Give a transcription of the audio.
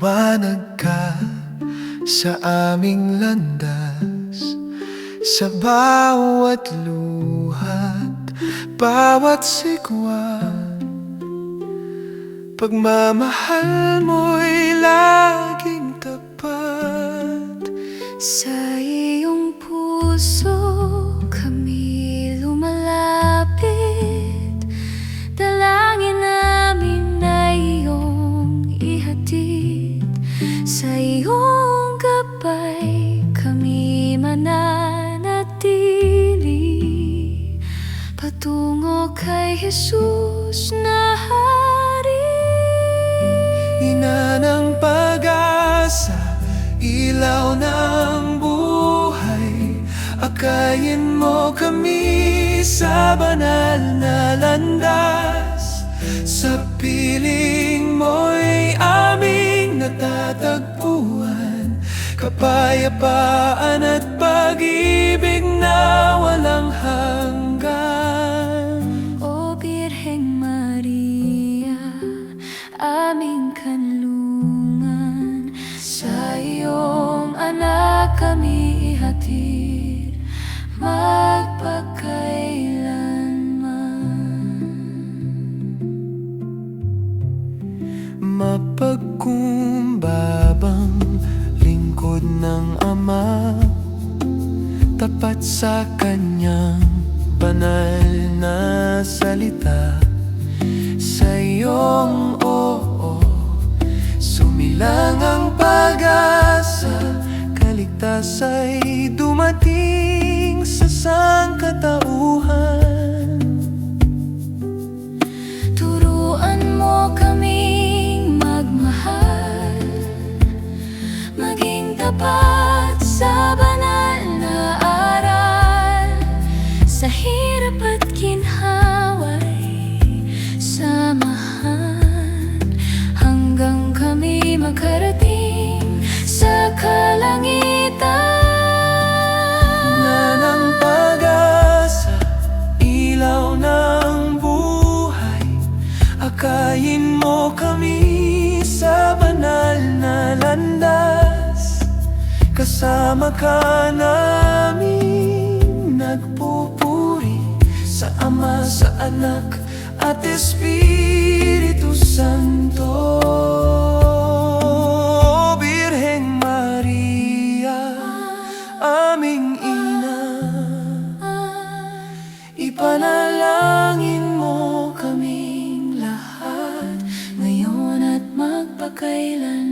Liwanag ka sa aming landas, sa bawat luhat, bawat sigwa. Pagmamahal mo'y laging tapat. Sa iyong puso kami lumalapit, dalangin namin na iyong ihatid. Sa iyong gabay kami mananatili, patungo kay Jesus na Hari. Ina ng pag-asa, ilaw ng buhay, akayin mo kami sa banal na landas. Sa piling mo'y aming natatagpuan, kapayapaan at pag-ibig na walang hanggan. O Birheng Maria, aming kanlungan, sa iyong anak kami ihatid magpakailanman. Mapagkumbabang lingkod ng Ama, tapat sa kanyang banal na salita. Sa iyong oo, sumilang ang pag-asa, kaligtas ay dumating sa sangkatauhan. Turuan mo kaming magmahal, maging tapat sa banal na aral. Sa hirap at ginhawa'y samahan, hanggang kami makarating sa kalangitan. Ina ng pag-asa, ilaw ng buhay, akayin mo kami sa banal na landas. Kasama ka namin nagpupuri, sa Ama, sa Anak at Espiritu Santo. Birheng Maria, aming ina, ipanalangin mo kaming lahat, ngayon at magpakailanman.